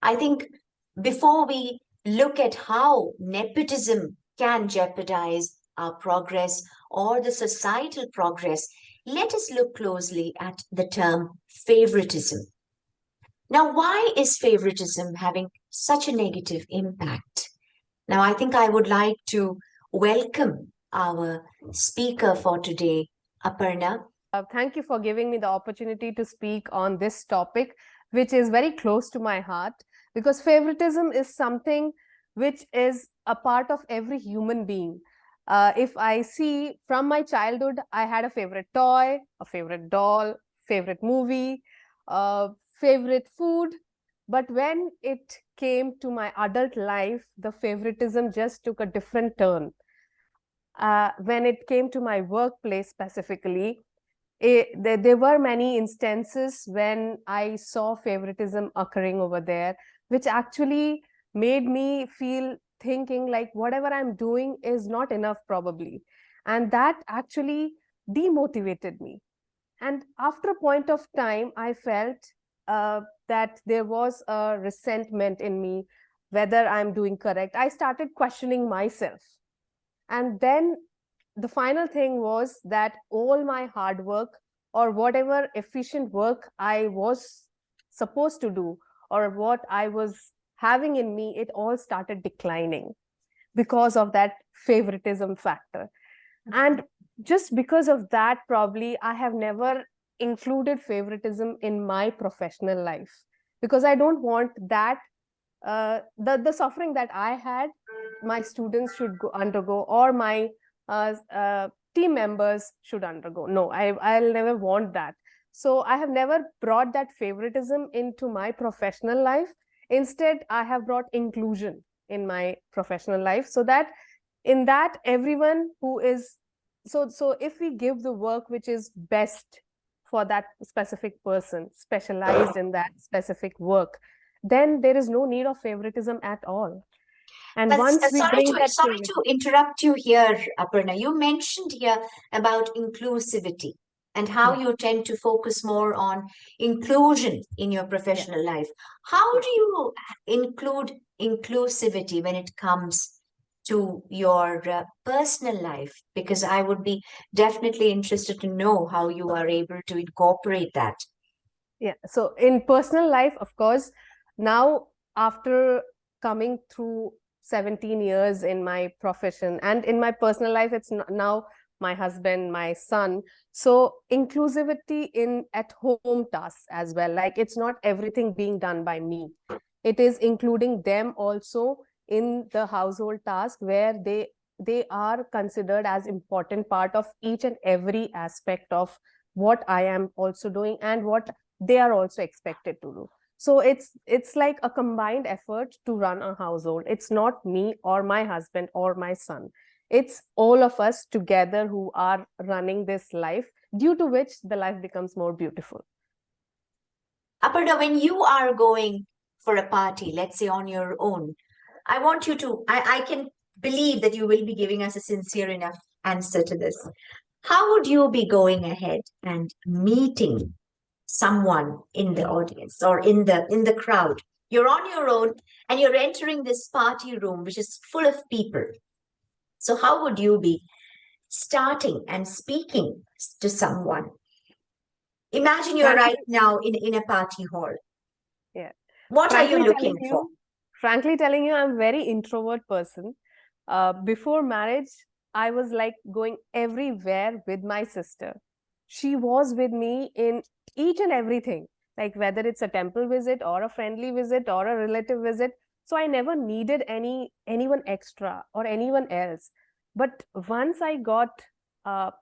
I think before we look at how nepotism can jeopardize our progress or the societal progress, let us look closely at the term favoritism. Now, why is favoritism having such a negative impact? Now, I think I would like to welcome our speaker for today, Aparna. Thank you for giving me the opportunity to speak on this topic, which is very close to my heart, because favoritism is something which is a part of every human being. If I see from my childhood, I had a favorite toy, a favorite doll, favorite movie, favorite food. But when it came to my adult life, the favoritism just took a different turn. When it came to my workplace specifically, there were many instances when I saw favoritism occurring over there, which actually made me feel thinking like whatever I'm doing is not enough probably. And that actually demotivated me. And after a point of time, I felt that there was a resentment in me, whether I'm doing correct. I started questioning myself. And then the final thing was that all my hard work or whatever efficient work I was supposed to do or what I was having in me, it all started declining because of that favoritism factor. And just because of that, probably I have never included favoritism in my professional life, because I don't want that the suffering that I had, my students should undergo, or my team members should undergo. No, I'll never want that. So I have never brought that favoritism into my professional life. Instead, I have brought inclusion in my professional life, so that in that everyone who is so if we give the work which is best for that specific person, specialized in that specific work, then there is no need of favoritism at all. And once we bring that sorry to interrupt you here, Aparna. You mentioned here about inclusivity and how you tend to focus more on inclusion in your professional life. How do you include inclusivity when it comes to your personal life? Because I would be definitely interested to know how you are able to incorporate that. Yeah. So in personal life, of course, now after coming through 17 years in my profession and in my personal life, it's now my husband, my son. So inclusivity in at home tasks as well. Like it's not everything being done by me. It is including them also in the household task where they are considered as important part of each and every aspect of what I am also doing and what they are also expected to do. So it's like a combined effort to run a household. It's not me or my husband or my son. It's all of us together who are running this life, due to which the life becomes more beautiful. Aparna, when you are going for a party, let's say on your own, I want you to, I can believe that you will be giving us a sincere enough answer to this. How would you be going ahead and meeting someone in the audience or in the crowd? You're on your own and you're entering this party room which is full of people. So how would you be starting and speaking to someone? Imagine you're right now in a party hall. Yeah. What are you looking for? Frankly telling you, I'm a very introvert person. Before marriage, I was like going everywhere with my sister. She was with me in each and everything, like whether it's a temple visit or a friendly visit or a relative visit. So I never needed anyone extra or anyone else. But once I got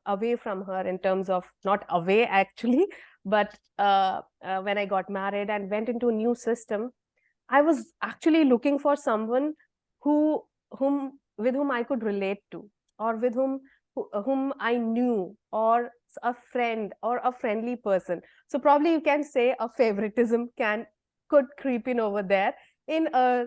away from her, in terms of not away actually, but when I got married and went into a new system, I was actually looking for someone with whom I could relate to, or with whom I knew, or a friend or a friendly person. So probably you can say a favoritism could creep in over there in a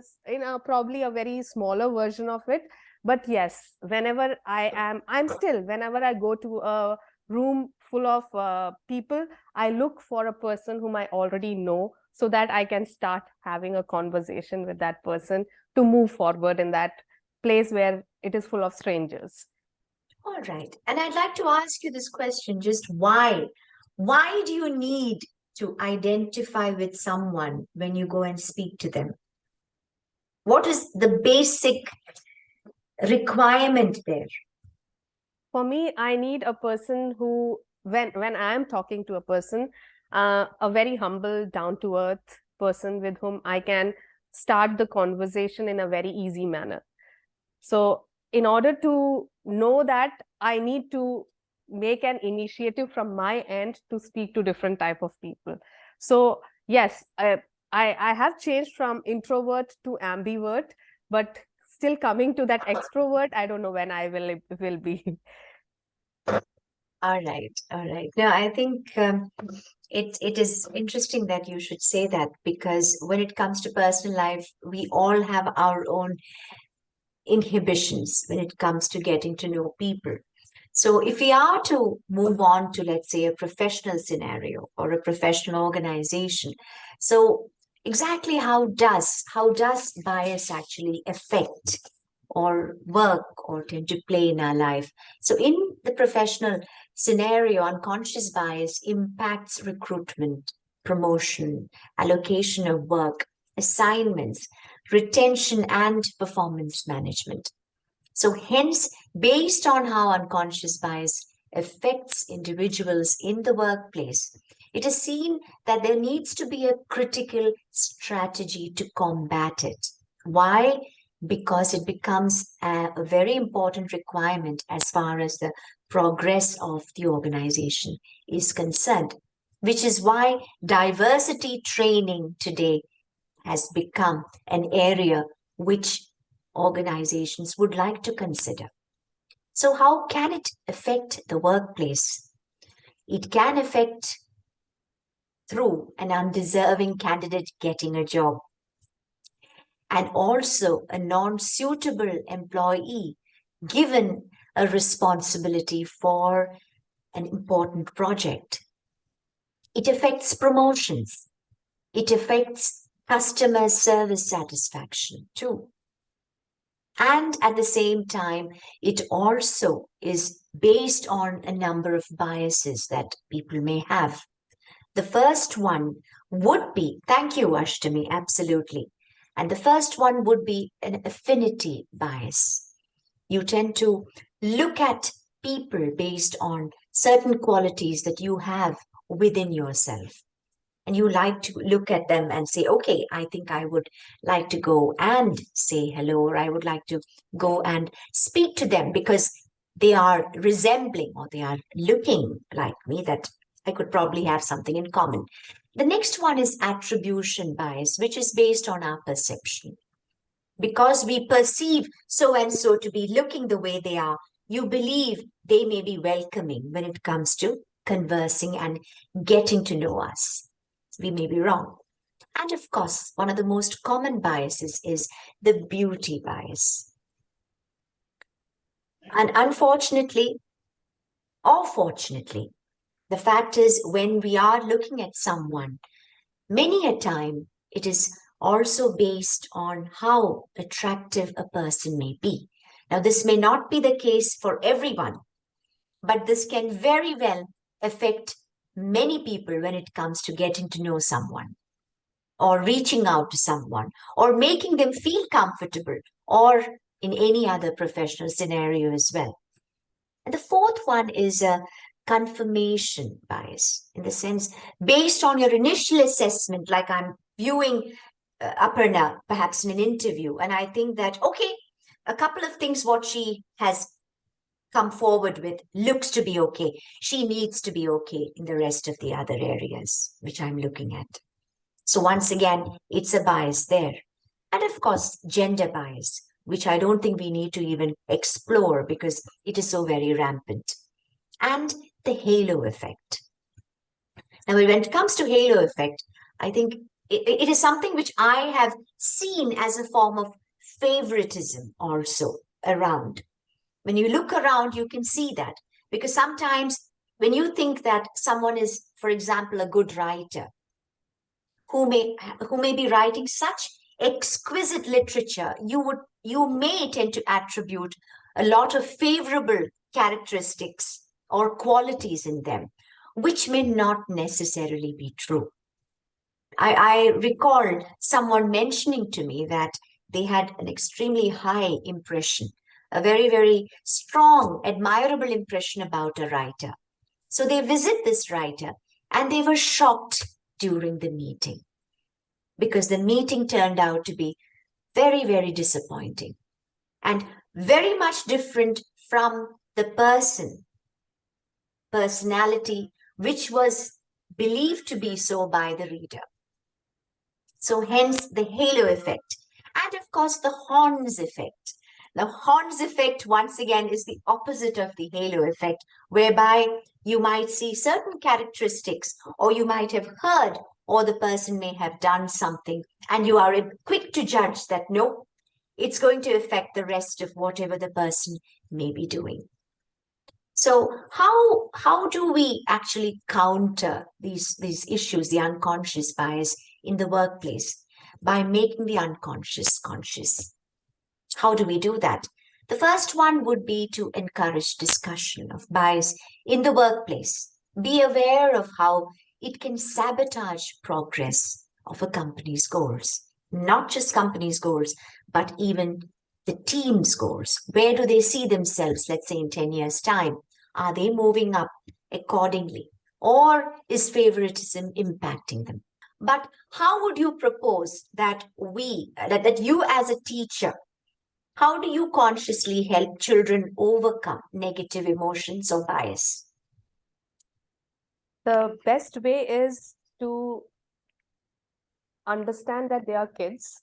probably a very smaller version of it. But yes, whenever whenever I go to a room full of people, I look for a person whom I already know, so that I can start having a conversation with that person to move forward in that place where it is full of strangers. All right. And I'd like to ask you this question, just why? Why do you need to identify with someone when you go and speak to them? What is the basic requirement there? For me, I need a person who, when I am talking to a person, a very humble, down to earth person with whom I can start the conversation in a very easy manner. So in order to know that, I need to make an initiative from my end to speak to different type of people. So yes, I have changed from introvert to ambivert, but still coming to that extrovert, I don't know when I will be. All right, all right. Now, I think it is interesting that you should say that, because when it comes to personal life, we all have our own inhibitions when it comes to getting to know people. So, if we are to move on to, let's say, a professional scenario or a professional organization, so exactly how does bias actually affect or work or tend to play in our life? So, in the professional scenario, unconscious bias impacts recruitment, promotion, allocation of work, assignments, retention, and performance management. So, hence, based on how unconscious bias affects individuals in the workplace, it is seen that there needs to be a critical strategy to combat it. Why? Because it becomes a very important requirement as far as the progress of the organization is concerned, which is why diversity training today has become an area which organizations would like to consider. So, how can it affect the workplace? It can affect through an undeserving candidate getting a job, and also a non suitable employee given a responsibility for an important project. It affects promotions, it affects customer service satisfaction too. And at the same time, it also is based on a number of biases that people may have. The first one would be, thank you, Ashtami, absolutely. And the first one would be an affinity bias. You tend to look at people based on certain qualities that you have within yourself. And you like to look at them and say, okay, I think I would like to go and say hello, or I would like to go and speak to them because they are resembling or they are looking like me, that I could probably have something in common. The next one is attribution bias, which is based on our perception. Because we perceive so and so to be looking the way they are, you believe they may be welcoming when it comes to conversing and getting to know us. We may be wrong. And of course, one of the most common biases is the beauty bias. And unfortunately, or fortunately, the fact is, when we are looking at someone, many a time it is also based on how attractive a person may be. Now, this may not be the case for everyone, but this can very well affect many people when it comes to getting to know someone, or reaching out to someone, or making them feel comfortable, or in any other professional scenario as well. And the fourth one is a confirmation bias, in the sense, based on your initial assessment, like I'm viewing Aparna perhaps in an interview, and I think that, okay, a couple of things what she has come forward with looks to be okay. She needs to be okay in the rest of the other areas which I'm looking at. So once again, it's a bias there. And of course, gender bias, which I don't think we need to even explore because it is so very rampant. And the halo effect. Now, when it comes to halo effect, I think it is something which I have seen as a form of favoritism also around. When you look around, you can see that. Because sometimes when you think that someone is, for example, a good writer, who may be writing such exquisite literature, you may tend to attribute a lot of favorable characteristics or qualities in them, which may not necessarily be true. I recall someone mentioning to me that they had an extremely high impression, a very, very strong, admirable impression about a writer. So they visit this writer and they were shocked during the meeting because the meeting turned out to be very, very disappointing and very much different from the personality, which was believed to be so by the reader. So hence the halo effect. And of course, the horns effect. The horns effect, once again, is the opposite of the halo effect, whereby you might see certain characteristics, or you might have heard, or the person may have done something, and you are quick to judge that, no, it's going to affect the rest of whatever the person may be doing. So how do we actually counter these issues, the unconscious bias in the workplace? By making the unconscious conscious. How do we do that? The first one would be to encourage discussion of bias in the workplace. Be aware of how it can sabotage progress of a company's goals. Not just company's goals, but even the team's goals. Where do they see themselves, let's say in 10 years' time? Are they moving up accordingly? Or is favoritism impacting them? But how would you propose that that you as a teacher, how do you consciously help children overcome negative emotions or bias? The best way is to understand that they are kids,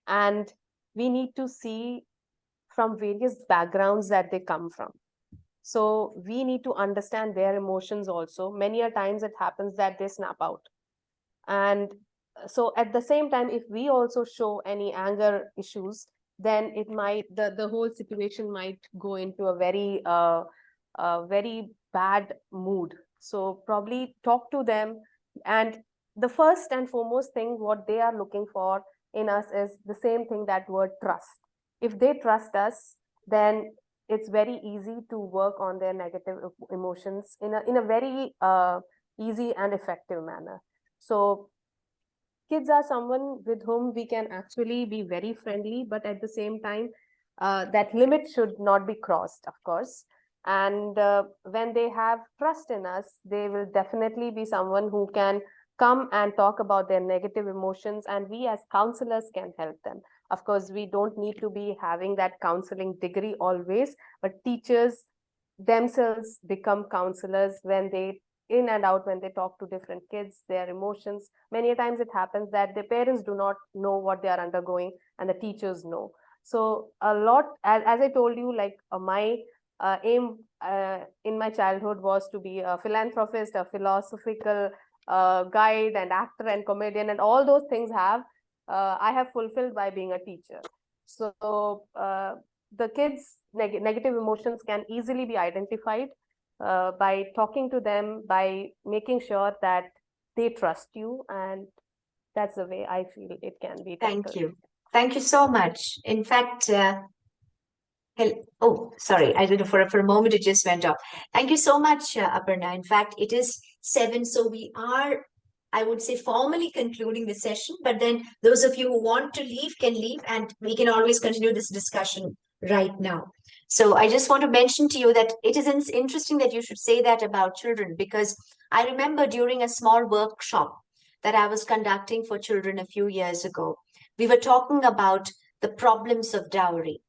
and we need to see from various backgrounds that they come from. So we need to understand their emotions also. Many a times it happens that they snap out. And so at the same time, if we also show any anger issues, then it might, the whole situation might go into a very bad mood. So probably talk to them. And the first and foremost thing what they are looking for in us is the same thing, that word trust. If they trust us, then it's very easy to work on their negative emotions in a very easy and effective manner. So kids are someone with whom we can actually be very friendly, but at the same time, that limit should not be crossed, of course. And when they have trust in us, they will definitely be someone who can come and talk about their negative emotions, and we as counselors can help them. Of course, we don't need to be having that counseling degree always, but teachers themselves become counselors when they in and out, when they talk to different kids, their emotions. Many times it happens that the parents do not know what they are undergoing and the teachers know. So a lot, as I told you, like my aim in my childhood was to be a philanthropist, a philosophical guide and actor and comedian, and all those things I have fulfilled by being a teacher. So the kids' negative emotions can easily be identified by talking to them, by making sure that they trust you, and that's the way I feel it can be tackled. Thank you. Thank you so much. In fact, oh, sorry, I don't know, for a moment it just went off. Thank you so much, Aparna. In fact, it is 7, so we are, I would say, formally concluding the session, but then those of you who want to leave can leave, and we can always continue this discussion right now. So I just want to mention to you that it is interesting that you should say that about children, because I remember during a small workshop that I was conducting for children a few years ago, we were talking about the problems of dowry.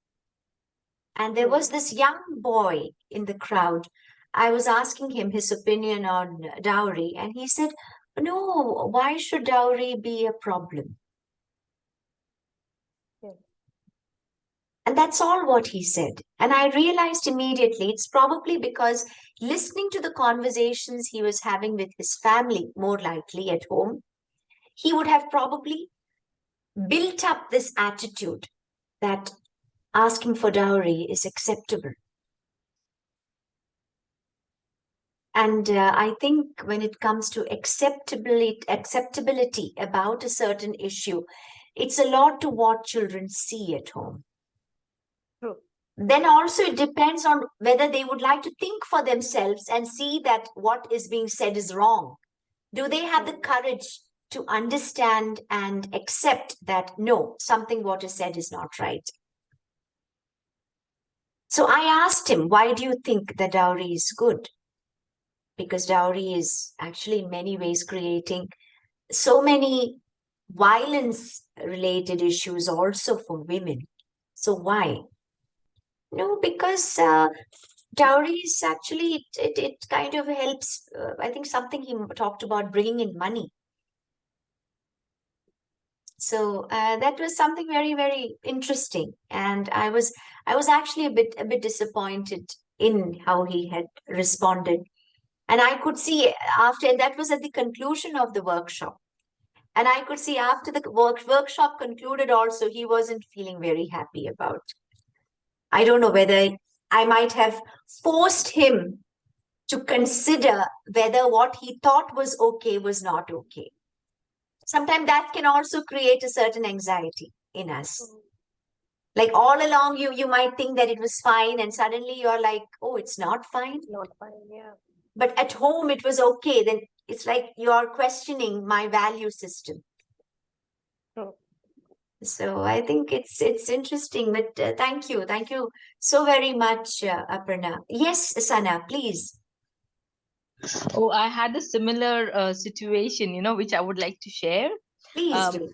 And there was this young boy in the crowd. I was asking him his opinion on dowry, and he said, no, why should dowry be a problem? Yes. And that's all what he said. And I realized immediately it's probably because listening to the conversations he was having with his family, more likely at home, he would have probably built up this attitude that asking for dowry is acceptable. And I think when it comes to acceptability about a certain issue, it's a lot to what children see at home. True. Then also it depends on whether they would like to think for themselves and see that what is being said is wrong. Do they have the courage to understand and accept that no, something what is said is not right? So I asked him, why do you think the dowry is good? Because dowry is actually in many ways creating so many violence related issues also for women. So why? No, because dowry is actually, it kind of helps. I think something he talked about bringing in money. So that was something very, very interesting. And I was actually a bit disappointed in how he had responded. And I could see after, and that was at the conclusion of the workshop. And I could see after the workshop concluded also, he wasn't feeling very happy about. I don't know whether I might have forced him to consider whether what he thought was okay was not okay. Sometimes that can also create a certain anxiety in us. Like all along, you might think that it was fine, and suddenly you're like, oh, it's not fine. Not fine, yeah. But at home it was okay. Then it's like you're questioning my value system. True. So I think it's interesting. But thank you so very much, Aparna. Yes, Sana, please. Oh, I had a similar situation, which I would like to share. Please Um, do.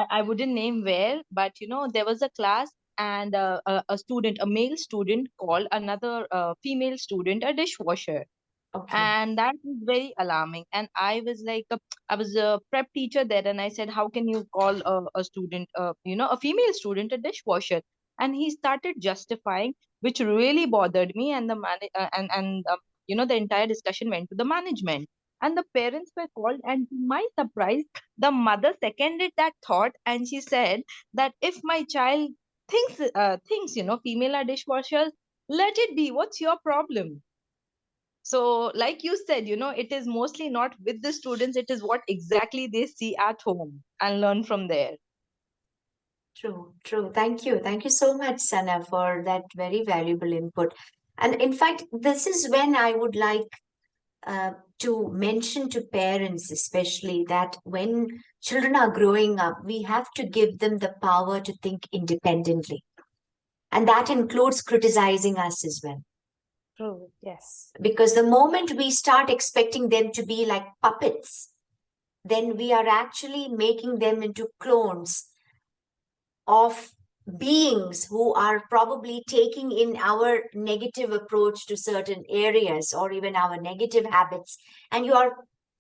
I wouldn't name where, but there was a class, and a student, a male student, called another female student a dishwasher. Okay. And that was very alarming. And I was like, I was a prep teacher there, and I said, how can you call a student, a female student a dishwasher? And he started justifying, which really bothered me. And the the entire discussion went to the management, and the parents were called. And to my surprise, the mother seconded that thought, and she said that if my child thinks female are dishwashers, let it be. What's your problem? So, like you said, it is mostly not with the students, it is what exactly they see at home and learn from there. True, true. Thank you. Thank you so much, Sana, for that very valuable input. And in fact, this is when I would like to mention to parents, especially, that when children are growing up, we have to give them the power to think independently. And that includes criticizing us as well. True, yes. Because the moment we start expecting them to be like puppets, then we are actually making them into clones of beings who are probably taking in our negative approach to certain areas or even our negative habits, and you are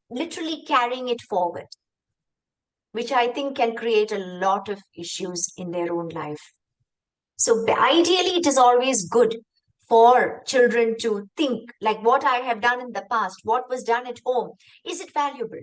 literally carrying it forward, which I think can create a lot of issues in their own life. So ideally, it is always good for children to think like, what I have done in the past, what was done at home, is it valuable?